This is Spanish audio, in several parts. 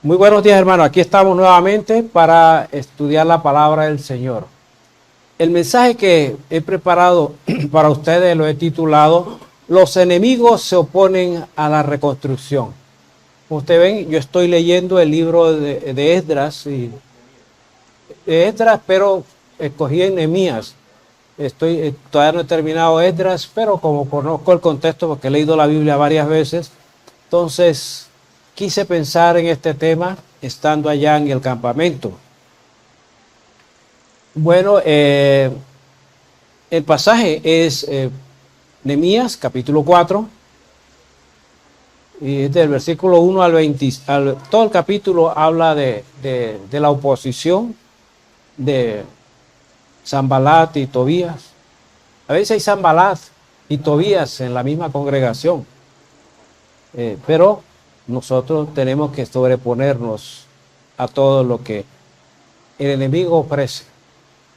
Muy buenos días, hermano. Aquí estamos nuevamente para estudiar la palabra del Señor. El mensaje que he preparado para ustedes lo he titulado Los enemigos se oponen a la reconstrucción. Como ustedes ven, yo estoy leyendo el libro de Esdras, pero escogí en Nehemías. Todavía no he terminado Esdras, pero como conozco el contexto porque he leído la Biblia varias veces, entonces quise pensar en este tema estando allá en el campamento. Bueno, el pasaje es Nehemías capítulo 4, y del versículo 1 al 20, todo el capítulo habla de la oposición de Sanbalat y Tobías. A veces hay Sanbalat y Tobías en la misma congregación, pero nosotros tenemos que sobreponernos a todo lo que el enemigo ofrece.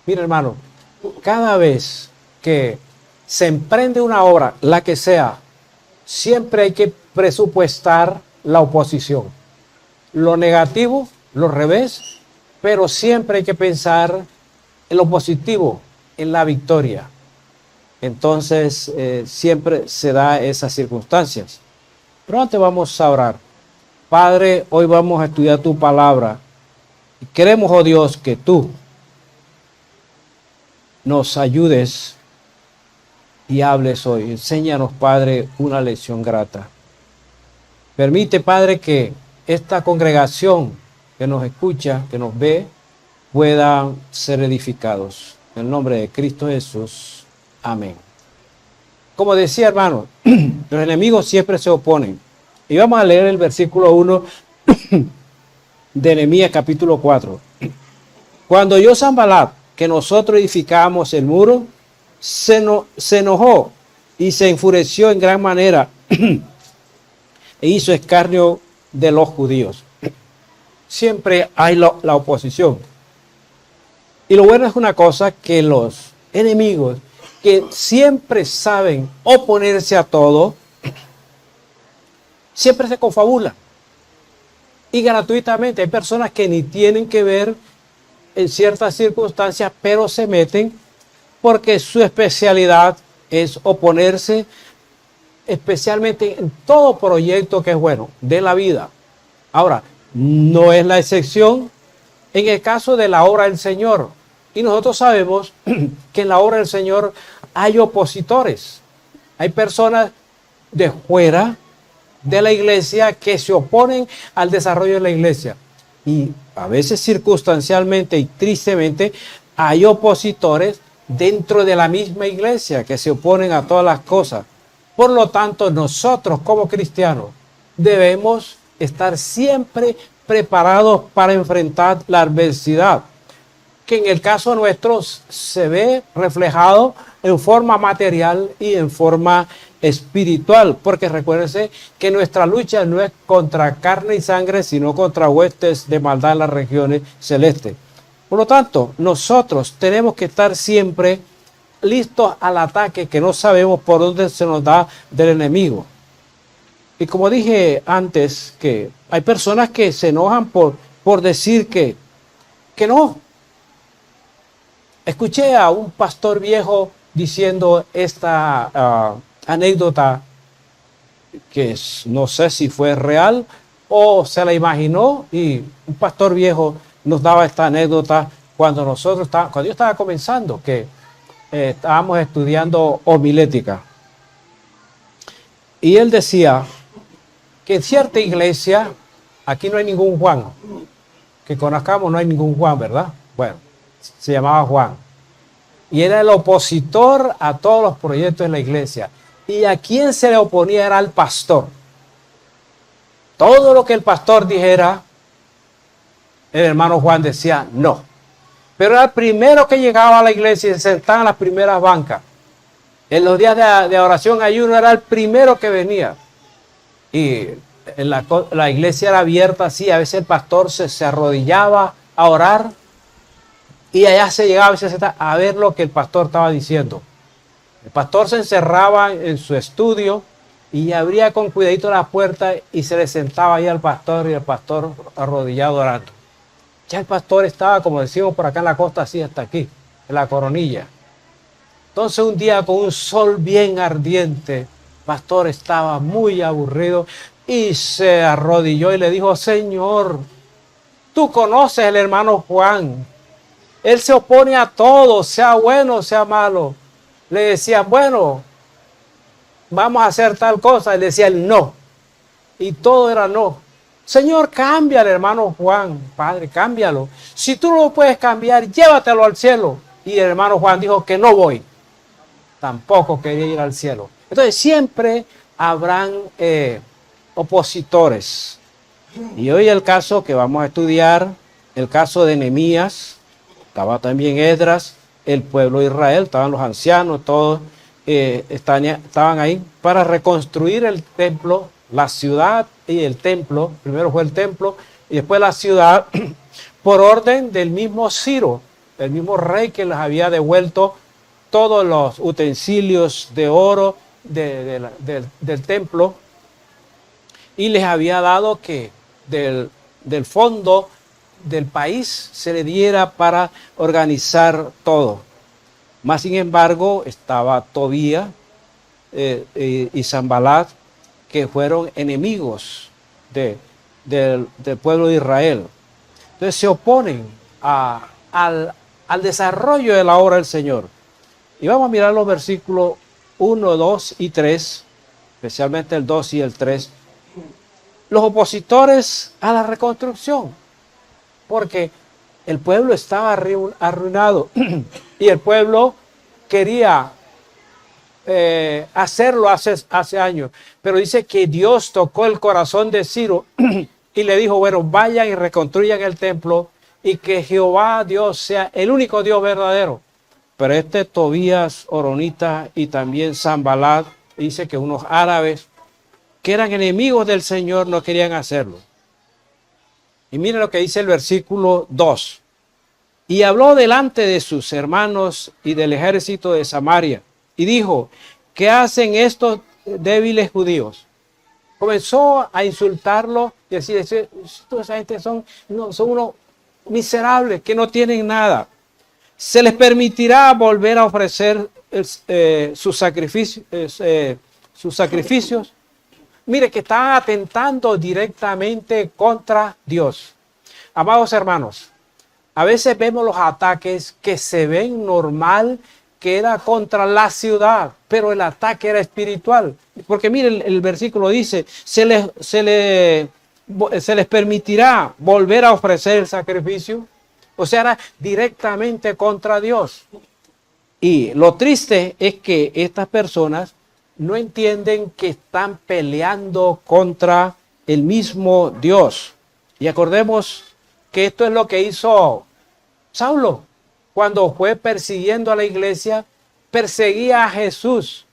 Mira, hermano, cada vez que se emprende una obra, la que sea, siempre hay que presupuestar la oposición. Lo negativo, lo revés, pero siempre hay que pensar en lo positivo, en la victoria. Entonces, siempre se da esas circunstancias. Pero antes vamos a orar. Padre, hoy vamos a estudiar tu palabra. Y queremos, oh Dios, que tú nos ayudes y hables hoy. Enséñanos, Padre, una lección grata. Permite, Padre, que esta congregación que nos escucha, que nos ve, puedan ser edificados. En el nombre de Cristo Jesús. Amén. Como decía, hermano, los enemigos siempre se oponen. Y vamos a leer el versículo 1 de Nehemías capítulo 4. Cuando oyó Sanbalat que nosotros edificábamos el muro, se enojó y se enfureció en gran manera e hizo escarnio de los judíos. Siempre hay la oposición. Y lo bueno es una cosa, que los enemigos que siempre saben oponerse a todo, siempre se confabulan. Y gratuitamente hay personas que ni tienen que ver en ciertas circunstancias, pero se meten porque su especialidad es oponerse, especialmente en todo proyecto que es bueno de la vida. Ahora, no es la excepción en el caso de la obra del Señor. Y nosotros sabemos que en la obra del Señor hay opositores. Hay personas de fuera de la iglesia que se oponen al desarrollo de la iglesia. Y a veces circunstancialmente y tristemente hay opositores dentro de la misma iglesia que se oponen a todas las cosas. Por lo tanto, nosotros como cristianos debemos estar siempre preparados para enfrentar la adversidad, que en el caso nuestro se ve reflejado en forma material y en forma espiritual, porque recuérdense que nuestra lucha no es contra carne y sangre, sino contra huestes de maldad en las regiones celestes. Por lo tanto, nosotros tenemos que estar siempre listos al ataque, que no sabemos por dónde se nos da del enemigo. Y como dije antes, que hay personas que se enojan por decir que no. Escuché a un pastor viejo diciendo esta anécdota, que no sé si fue real o se la imaginó, y un pastor viejo nos daba esta anécdota cuando yo estaba comenzando, que estábamos estudiando homilética. Y él decía que en cierta iglesia, aquí no hay ningún Juan, que conozcamos, no hay ningún Juan, ¿verdad? Bueno, se llamaba Juan. Y era el opositor a todos los proyectos de la iglesia. Y a quien se le oponía era al pastor. Todo lo que el pastor dijera, el hermano Juan decía no. Pero era el primero que llegaba a la iglesia y se sentaba en las primeras bancas. En los días de oración, ayuno, era el primero que venía. Y la iglesia era abierta así. A veces el pastor se arrodillaba a orar. Y allá se llegaba a ver lo que el pastor estaba diciendo. El pastor se encerraba en su estudio y abría con cuidadito la puerta y se le sentaba ahí al pastor y el pastor arrodillado orando. Ya el pastor estaba, como decimos por acá en la costa, así hasta aquí, en la coronilla. Entonces un día con un sol bien ardiente, el pastor estaba muy aburrido y se arrodilló y le dijo: Señor, tú conoces al hermano Juan. Él se opone a todo, sea bueno, sea malo. Le decían, bueno, vamos a hacer tal cosa. Y le decía él, no. Y todo era no. Señor, cambia al hermano Juan. Padre, cámbialo. Si tú no lo puedes cambiar, llévatelo al cielo. Y el hermano Juan dijo que no voy. Tampoco quería ir al cielo. Entonces siempre habrán opositores. Y hoy el caso que vamos a estudiar, el caso de Nehemías, estaba también Esdras, el pueblo de Israel, estaban los ancianos, todos estaban ahí para reconstruir el templo, la ciudad y el templo. Primero fue el templo y después la ciudad, por orden del mismo Ciro, el mismo rey que les había devuelto todos los utensilios de oro del templo, y les había dado que del fondo del país se le diera para organizar todo. Más sin embargo, estaba Tobías y Sanbalat, que fueron enemigos del pueblo de Israel. Entonces se oponen al desarrollo de la obra del Señor. Y vamos a mirar los versículos 1, 2 y 3, especialmente el 2 y el 3. Los opositores a la reconstrucción, porque el pueblo estaba arruinado y el pueblo quería hacerlo hace años, pero dice que Dios tocó el corazón de Ciro y le dijo, bueno, vayan y reconstruyan el templo y que Jehová Dios sea el único Dios verdadero. Pero Tobías, Horonita y también Sanbalat, dice que unos árabes que eran enemigos del Señor no querían hacerlo. Y miren lo que dice el versículo 2. Y habló delante de sus hermanos y del ejército de Samaria y dijo, ¿qué hacen estos débiles judíos? Comenzó a insultarlo y decir, esa gente son unos miserables que no tienen nada. ¿Se les permitirá volver a ofrecer sus sacrificios? Mire que están atentando directamente contra Dios. Amados hermanos, a veces vemos los ataques que se ven normal, que era contra la ciudad, pero el ataque era espiritual. Porque miren, el versículo dice, se les permitirá volver a ofrecer el sacrificio. O sea, era directamente contra Dios. Y lo triste es que estas personas no entienden que están peleando contra el mismo Dios. Y acordemos que esto es lo que hizo Saulo. Cuando fue persiguiendo a la iglesia, perseguía a Jesús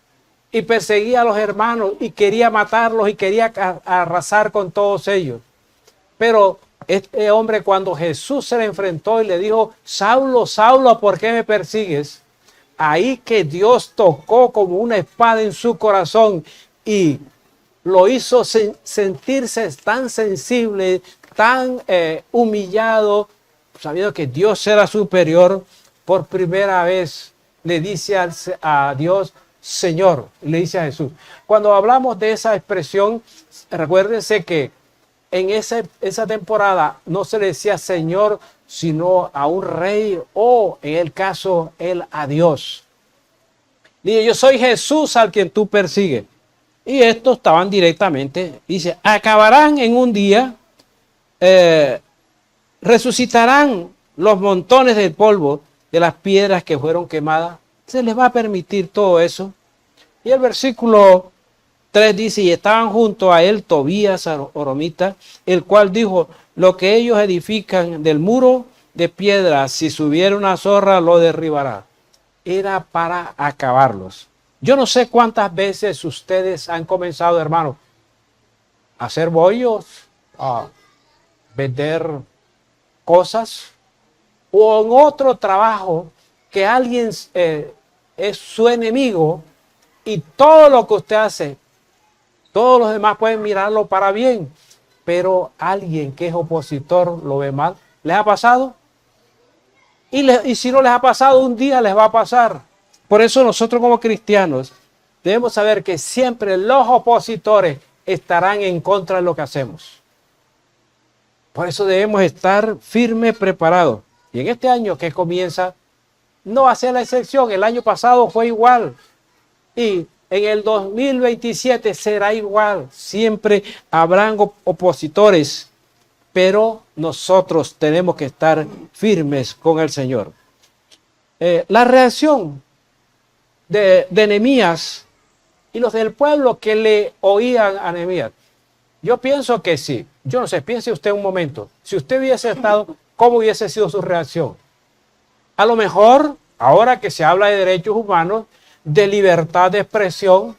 y perseguía a los hermanos y quería matarlos y quería arrasar con todos ellos. Pero este hombre, cuando Jesús se le enfrentó y le dijo, Saulo, Saulo, ¿por qué me persigues? Ahí que Dios tocó como una espada en su corazón y lo hizo sentirse tan sensible, tan humillado, sabiendo que Dios era superior. Por primera vez le dice a Dios, Señor, le dice a Jesús. Cuando hablamos de esa expresión, recuérdense que en esa temporada no se le decía Señor, sino a un rey o, en el caso, él a Dios. Dice, yo soy Jesús al quien tú persigues. Y estos estaban directamente, dice, acabarán en un día, resucitarán los montones de polvo de las piedras que fueron quemadas. Se les va a permitir todo eso. Y el versículo 3 dice, y estaban junto a él Tobías, Horomita, el cual dijo, lo que ellos edifican del muro de piedra, si subiera una zorra, lo derribará. Era para acabarlos. Yo no sé cuántas veces ustedes han comenzado, hermano, a hacer bollos, a vender cosas, o en otro trabajo que alguien es su enemigo y todo lo que usted hace Todos los demás pueden mirarlo para bien, pero alguien que es opositor lo ve mal. ¿Les ha pasado? Y si no les ha pasado, un día les va a pasar. Por eso nosotros como cristianos debemos saber que siempre los opositores estarán en contra de lo que hacemos. Por eso debemos estar firmes, preparados. Y en este año que comienza, no va a ser la excepción. El año pasado fue igual. Y en el 2027 será igual. Siempre habrán opositores. Pero nosotros tenemos que estar firmes con el Señor. La reacción de Nehemías y los del pueblo que le oían a Nehemías. Yo pienso que sí. Yo no sé, piense usted un momento. Si usted hubiese estado, ¿cómo hubiese sido su reacción? A lo mejor, ahora que se habla de derechos humanos, de libertad de expresión,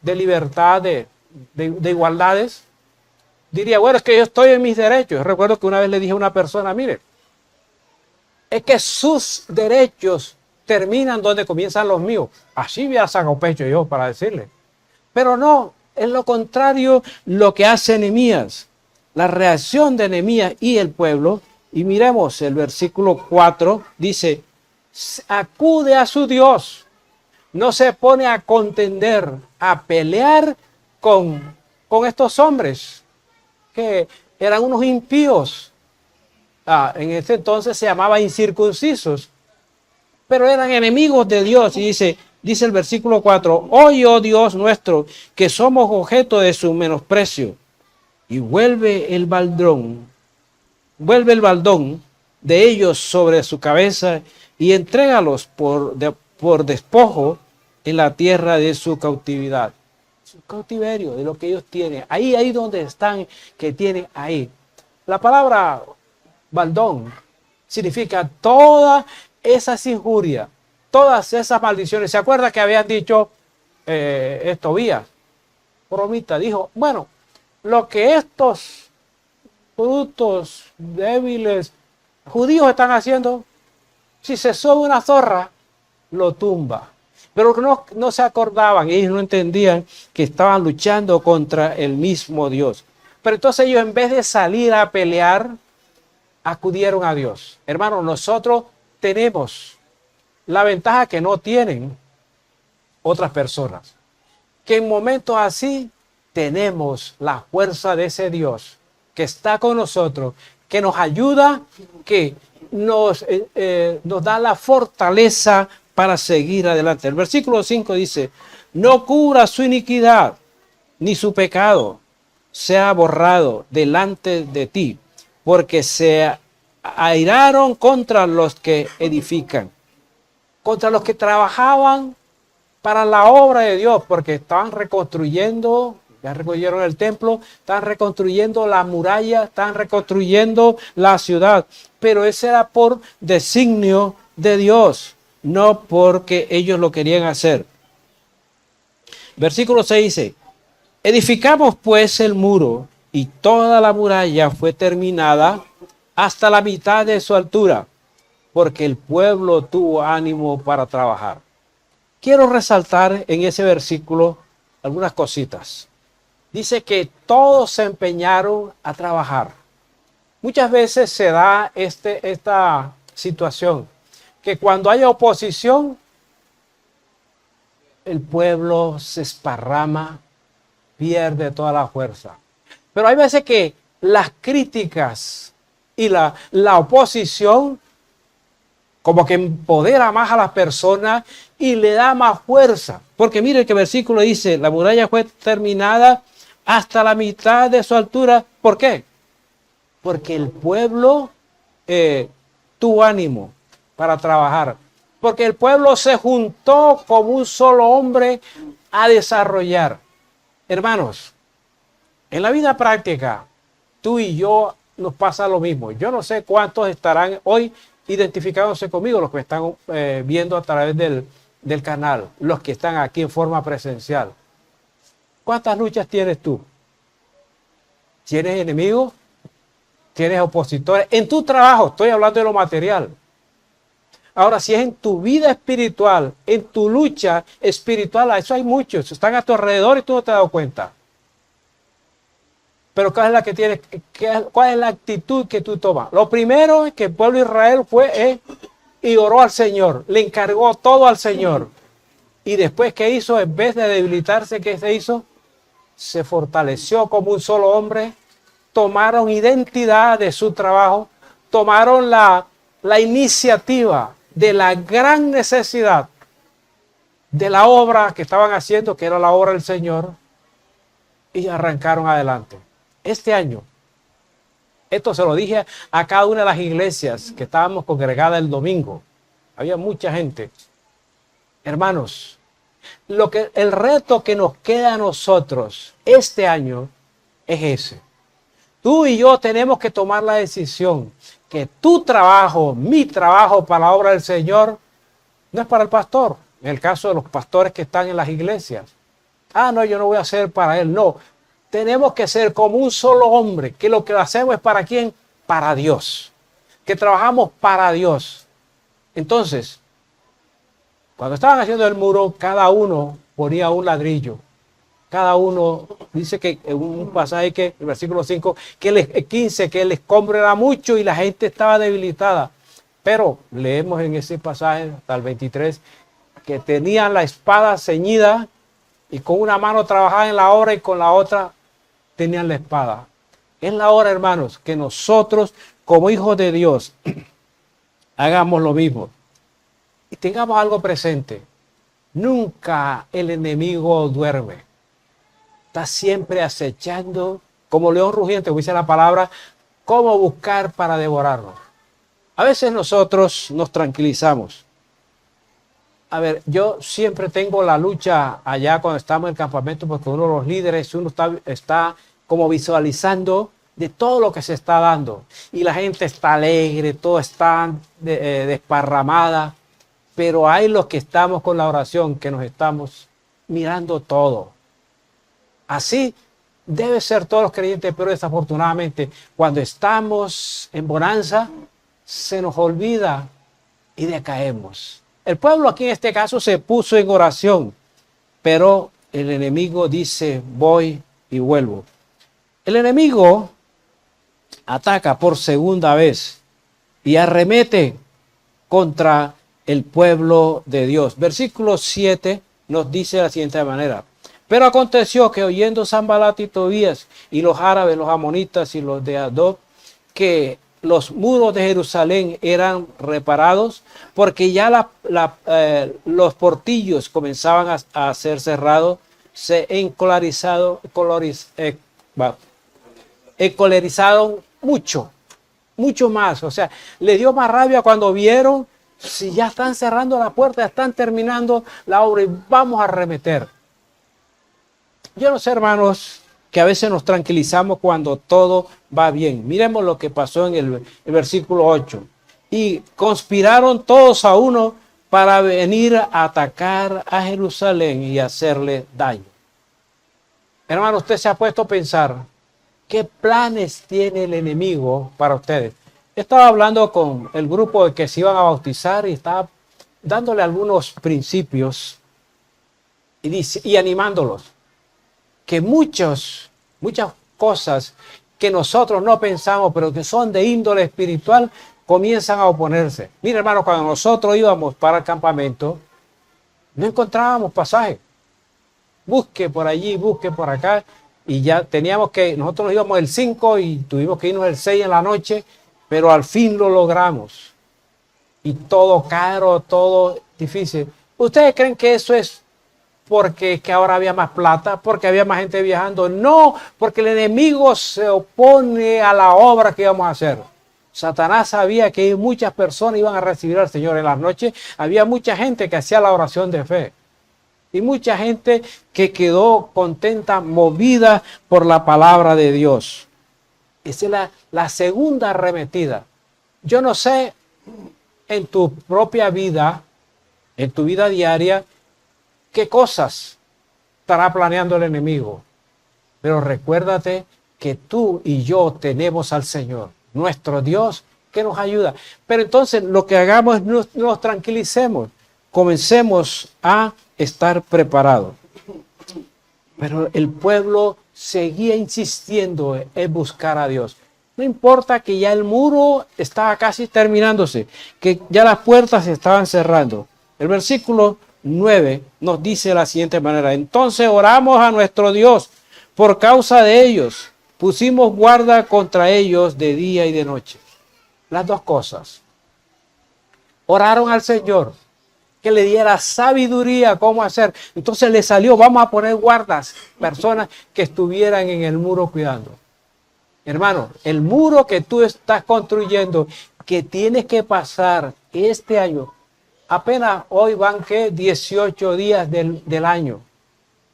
de libertad de igualdades, diría, bueno, es que yo estoy en mis derechos. Yo recuerdo que una vez le dije a una persona, mire, es que sus derechos terminan donde comienzan los míos. Así me ha sacado pecho yo para decirle. Pero no, es lo contrario lo que hace Nehemías. La reacción de Nehemías y el pueblo, y miremos el versículo 4, dice, acude a su Dios, no se pone a contender, a pelear con estos hombres, que eran unos impíos. En ese entonces se llamaba incircuncisos, pero eran enemigos de Dios. Y dice el versículo 4, oye, oh Dios nuestro, que somos objeto de su menosprecio. Y vuelve el baldón de ellos sobre su cabeza y entrégalos por despojo en la tierra de su cautividad. Su cautiverio, de lo que ellos tienen. Ahí donde están, que tienen ahí. La palabra baldón significa todas esas injurias, todas esas maldiciones. ¿Se acuerda que habían dicho Tobías? Bromita, dijo, bueno, lo que estos brutos, débiles, judíos están haciendo, si se sube una zorra, lo tumba. Pero no se acordaban, ellos no entendían que estaban luchando contra el mismo Dios. Pero entonces ellos, en vez de salir a pelear, acudieron a Dios. Hermanos, nosotros tenemos la ventaja que no tienen otras personas. Que en momentos así tenemos la fuerza de ese Dios que está con nosotros, que nos ayuda, que nos da la fortaleza para seguir adelante. El versículo 5 dice, no cubra su iniquidad, ni su pecado sea borrado delante de ti, porque se airaron contra los que edifican, contra los que trabajaban para la obra de Dios, porque estaban reconstruyendo, ya reconstruyeron el templo, están reconstruyendo la muralla, están reconstruyendo la ciudad, pero ese era por designio de Dios, no porque ellos lo querían hacer. Versículo 6 dice, edificamos pues el muro y toda la muralla fue terminada hasta la mitad de su altura, porque el pueblo tuvo ánimo para trabajar. Quiero resaltar en ese versículo algunas cositas. Dice que todos se empeñaron a trabajar. Muchas veces se da esta situación, que cuando hay oposición, el pueblo se esparrama, pierde toda la fuerza. Pero hay veces que las críticas y la oposición como que empodera más a las personas y le da más fuerza. Porque mire que el versículo dice, la muralla fue terminada hasta la mitad de su altura. ¿Por qué? Porque el pueblo tuvo ánimo para trabajar. Porque el pueblo se juntó como un solo hombre a desarrollar. Hermanos, en la vida práctica, tú y yo nos pasa lo mismo. Yo no sé cuántos estarán hoy identificándose conmigo, los que me están viendo a través del canal, los que están aquí en forma presencial. ¿Cuántas luchas tienes tú? ¿Tienes enemigos? ¿Tienes opositores? En tu trabajo, estoy hablando de lo material. Ahora, si es en tu vida espiritual, en tu lucha espiritual, a eso hay muchos, están a tu alrededor y tú no te has dado cuenta. Pero ¿cuál es la que tienes? ¿Cuál es la actitud que tú tomas? Lo primero es que el pueblo de Israel fue y oró al Señor, le encargó todo al Señor. Y después, ¿qué hizo? En vez de debilitarse, ¿qué se hizo? Se fortaleció como un solo hombre, tomaron identidad de su trabajo, tomaron la iniciativa de la gran necesidad de la obra que estaban haciendo, que era la obra del Señor, y arrancaron adelante. Este año, esto se lo dije a cada una de las iglesias que estábamos congregadas el domingo. Había mucha gente. Hermanos, el reto que nos queda a nosotros este año es ese. Tú y yo tenemos que tomar la decisión que tu trabajo, mi trabajo para la obra del Señor, no es para el pastor. En el caso de los pastores que están en las iglesias. No, yo no voy a hacer para él. No, tenemos que ser como un solo hombre, que lo que hacemos es ¿para quién? Para Dios. Que trabajamos para Dios. Entonces, cuando estaban haciendo el muro, cada uno ponía un ladrillo. Cada uno, dice que en un pasaje que, el versículo 5, que el 15, que el escombro era mucho y la gente estaba debilitada. Pero leemos en ese pasaje, hasta el 23, que tenían la espada ceñida y con una mano trabajaban en la obra y con la otra tenían la espada. Es la hora, hermanos, que nosotros, como hijos de Dios, hagamos lo mismo. Y tengamos algo presente. Nunca el enemigo duerme. Está siempre acechando, como león rugiente, como dice la palabra, cómo buscar para devorarnos. A veces nosotros nos tranquilizamos. A ver, yo siempre tengo la lucha allá cuando estamos en el campamento, porque uno de los líderes, uno está como visualizando de todo lo que se está dando. Y la gente está alegre, todo está desparramada. Pero hay los que estamos con la oración, que nos estamos mirando todo. Así debe ser todos los creyentes, pero desafortunadamente cuando estamos en bonanza, se nos olvida y decaemos. El pueblo aquí en este caso se puso en oración, pero el enemigo dice, voy y vuelvo. El enemigo ataca por segunda vez y arremete contra el pueblo de Dios. Versículo 7 nos dice de la siguiente manera. Pero aconteció que oyendo Sanbalat y Tobías y los árabes, los amonitas y los de Adó, que los muros de Jerusalén eran reparados, porque ya los portillos comenzaban a ser cerrados, se encolerizaron mucho más. O sea, les dio más rabia cuando vieron, si ya están cerrando la puerta, ya están terminando la obra y vamos a arremeter. Yo no sé, hermanos, que a veces nos tranquilizamos cuando todo va bien. Miremos lo que pasó en el versículo 8. Y conspiraron todos a uno para venir a atacar a Jerusalén y hacerle daño. Hermano, usted se ha puesto a pensar, ¿qué planes tiene el enemigo para ustedes? Estaba hablando con el grupo de que se iban a bautizar y estaba dándole algunos principios y animándolos. Que muchas cosas que nosotros no pensamos, pero que son de índole espiritual, comienzan a oponerse. Mira, hermano, cuando nosotros íbamos para el campamento, no encontrábamos pasaje. Busque por allí, busque por acá, y ya nosotros íbamos el 5 y tuvimos que irnos el 6 en la noche, pero al fin lo logramos. Y todo caro, todo difícil. ¿Ustedes creen que eso es porque que ahora había más plata, porque había más gente viajando? No, porque el enemigo se opone a la obra que íbamos a hacer. Satanás sabía que muchas personas iban a recibir al Señor en las noches. Había mucha gente que hacía la oración de fe. Y mucha gente que quedó contenta, movida por la palabra de Dios. Esa es la segunda arremetida. Yo no sé en tu propia vida, en tu vida diaria, qué cosas estará planeando el enemigo. Pero recuérdate que tú y yo tenemos al Señor, nuestro Dios, que nos ayuda. Pero entonces lo que hagamos es no nos tranquilicemos. Comencemos a estar preparados. Pero el pueblo seguía insistiendo en buscar a Dios. No importa que ya el muro estaba casi terminándose, que ya las puertas se estaban cerrando. El versículo 9 nos dice de la siguiente manera: entonces oramos a nuestro Dios por causa de ellos, pusimos guarda contra ellos de día y de noche. Las dos cosas. Oraron al Señor que le diera sabiduría cómo hacer. Entonces le salió: vamos a poner guardas, personas que estuvieran en el muro cuidando. Hermano, el muro que tú estás construyendo, que tienes que pasar este año, apenas hoy van, ¿qué? 18 días del año.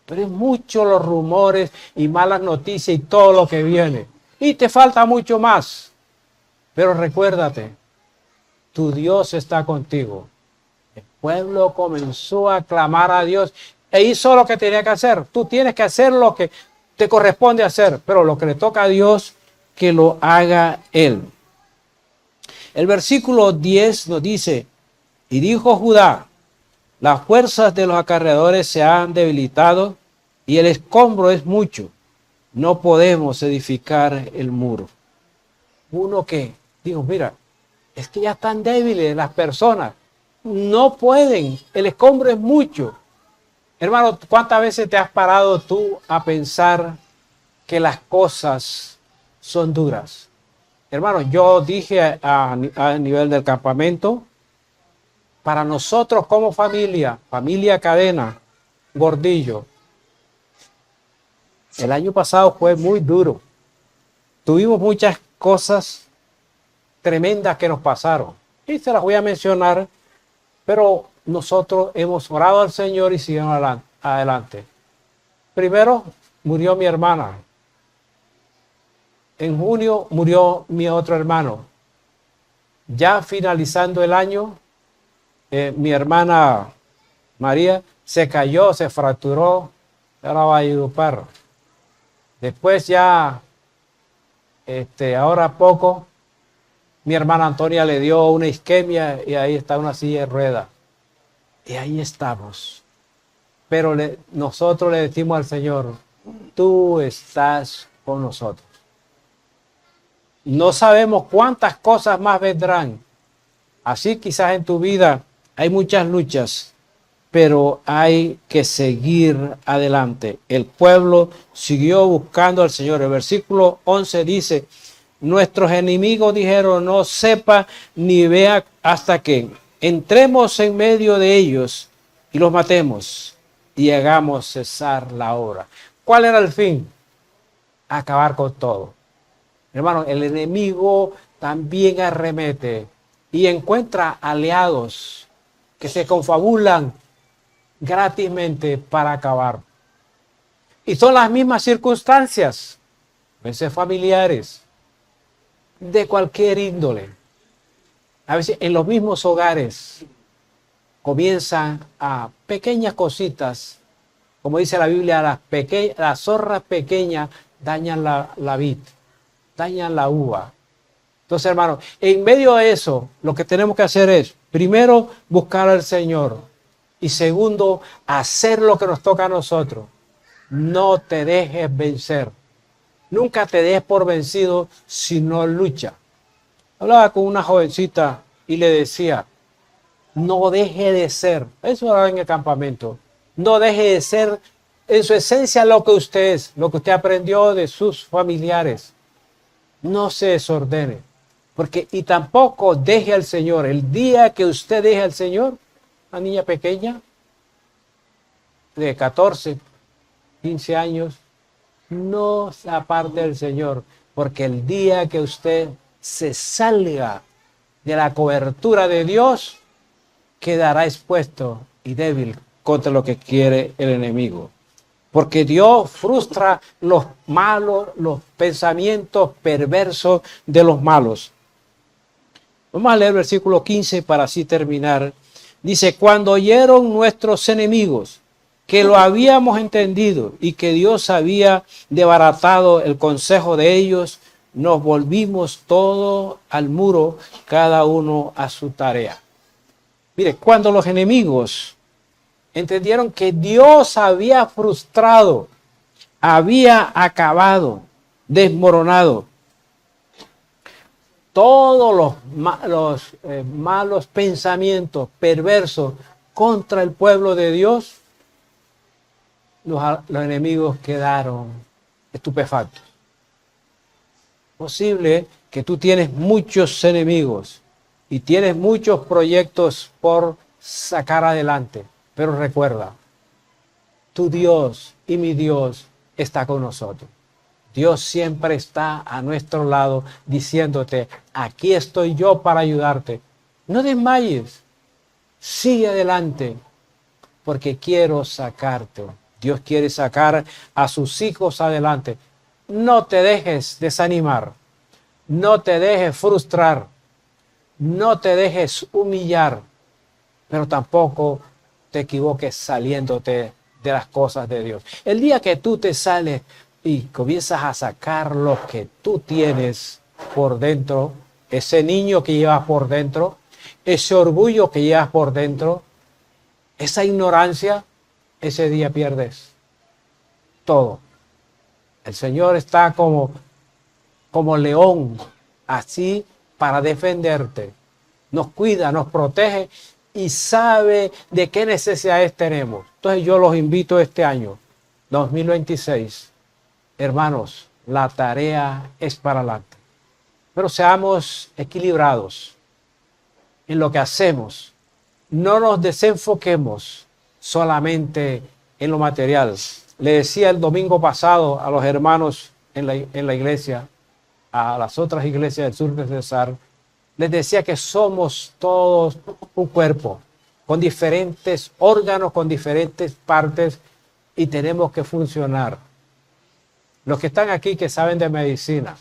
Pero es mucho los rumores y malas noticias y todo lo que viene. Y te falta mucho más. Pero recuérdate, tu Dios está contigo. El pueblo comenzó a clamar a Dios e hizo lo que tenía que hacer. Tú tienes que hacer lo que te corresponde hacer, pero lo que le toca a Dios, que lo haga Él. El versículo 10 nos dice: y dijo Judá, las fuerzas de los acarreadores se han debilitado y el escombro es mucho. No podemos edificar el muro. Uno que digo, mira, es que ya están débiles las personas. No pueden, el escombro es mucho. Hermano, ¿cuántas veces te has parado tú a pensar que las cosas son duras? Hermano, yo dije a nivel del campamento, para nosotros como familia, familia Cadena, Gordillo, el año pasado fue muy duro. Tuvimos muchas cosas tremendas que nos pasaron. Y se las voy a mencionar, pero nosotros hemos orado al Señor y seguimos adelante. Primero, murió mi hermana. En junio murió mi otro hermano. Ya finalizando el año, mi hermana María se cayó, se fracturó, ahora va a ayudar. Después ya, ahora poco, mi hermana Antonia le dio una isquemia y ahí está una silla de ruedas. Y ahí estamos. Pero nosotros le decimos al Señor, tú estás con nosotros. No sabemos cuántas cosas más vendrán. Así quizás en tu vida hay muchas luchas, pero hay que seguir adelante. El pueblo siguió buscando al Señor. El versículo 11 dice: nuestros enemigos dijeron, no sepa ni vea hasta que entremos en medio de ellos y los matemos y hagamos cesar la obra. ¿Cuál era el fin? Acabar con todo. Hermano, el enemigo también arremete y encuentra aliados que se confabulan gratismente para acabar. Y son las mismas circunstancias, a veces familiares, de cualquier índole. A veces en los mismos hogares comienzan a pequeñas cositas, como dice la Biblia, las zorras pequeñas dañan la vid, dañan la uva. Entonces, hermano, en medio de eso, lo que tenemos que hacer es, primero, buscar al Señor. Y segundo, hacer lo que nos toca a nosotros. No te dejes vencer. Nunca te des por vencido si no lucha. Hablaba con una jovencita y le decía, no deje de ser, eso era en el campamento, no deje de ser en su esencia lo que usted es, lo que usted aprendió de sus familiares. No se desordene, porque y tampoco deje al Señor. El día que usted deje al Señor, una niña pequeña de 14, 15 años, no se aparte del Señor, porque el día que usted se salga de la cobertura de Dios, quedará expuesto y débil contra lo que quiere el enemigo. Porque Dios frustra los malos, los pensamientos perversos de los malos. Vamos a leer el versículo 15 para así terminar. Dice, cuando oyeron nuestros enemigos que lo habíamos entendido y que Dios había desbaratado el consejo de ellos, nos volvimos todos al muro, cada uno a su tarea. Mire, cuando los enemigos entendieron que Dios había frustrado había acabado, desmoronado todos los malos pensamientos perversos contra el pueblo de Dios. Los enemigos quedaron estupefactos. Posible que tú tienes muchos enemigos y tienes muchos proyectos por sacar adelante, pero recuerda, tu Dios y mi Dios está con nosotros. Dios siempre está a nuestro lado diciéndote, aquí estoy yo para ayudarte. No desmayes, sigue adelante, porque quiero sacarte. Dios quiere sacar a sus hijos adelante. No te dejes desanimar, no te dejes frustrar, no te dejes humillar, pero tampoco te equivoques saliéndote de las cosas de Dios. El día que tú te sales y comienzas a sacar lo que tú tienes por dentro, ese niño que llevas por dentro, ese orgullo que llevas por dentro, esa ignorancia, ese día pierdes todo. El Señor está como león, así para defenderte. Nos cuida, nos protege y sabe de qué necesidades tenemos. Entonces yo los invito este año, 2026, hermanos, la tarea es para adelante. Pero seamos equilibrados en lo que hacemos. No nos desenfoquemos solamente en lo material. Le decía el domingo pasado a los hermanos en la iglesia, a las otras iglesias del sur de Cesar, les decía que somos todos un cuerpo, con diferentes órganos, con diferentes partes, y tenemos que funcionar. Los que están aquí que saben de medicina,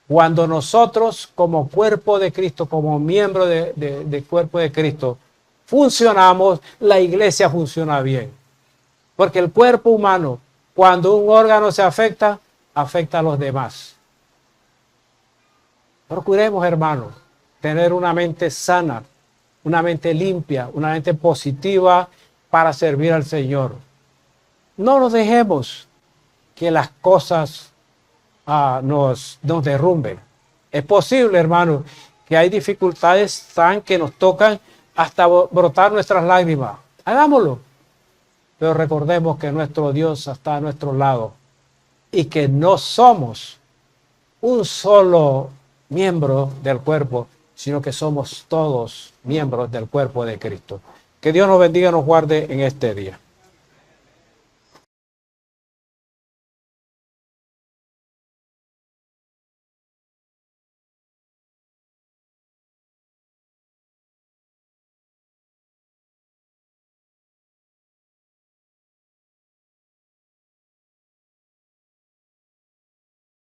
cuando nosotros como cuerpo de Cristo, como miembro del cuerpo de Cristo, funcionamos, la iglesia funciona bien. Porque el cuerpo humano, cuando un órgano se afecta, afecta a los demás. Procuremos, hermanos, tener una mente sana, una mente limpia, una mente positiva para servir al Señor. No nos dejemos que las cosas nos derrumben. Es posible, hermanos, que hay dificultades tan que nos tocan hasta brotar nuestras lágrimas. Hagámoslo. Pero recordemos que nuestro Dios está a nuestro lado y que no somos un solo miembro del cuerpo, sino que somos todos miembros del cuerpo de Cristo. Que Dios nos bendiga y nos guarde en este día.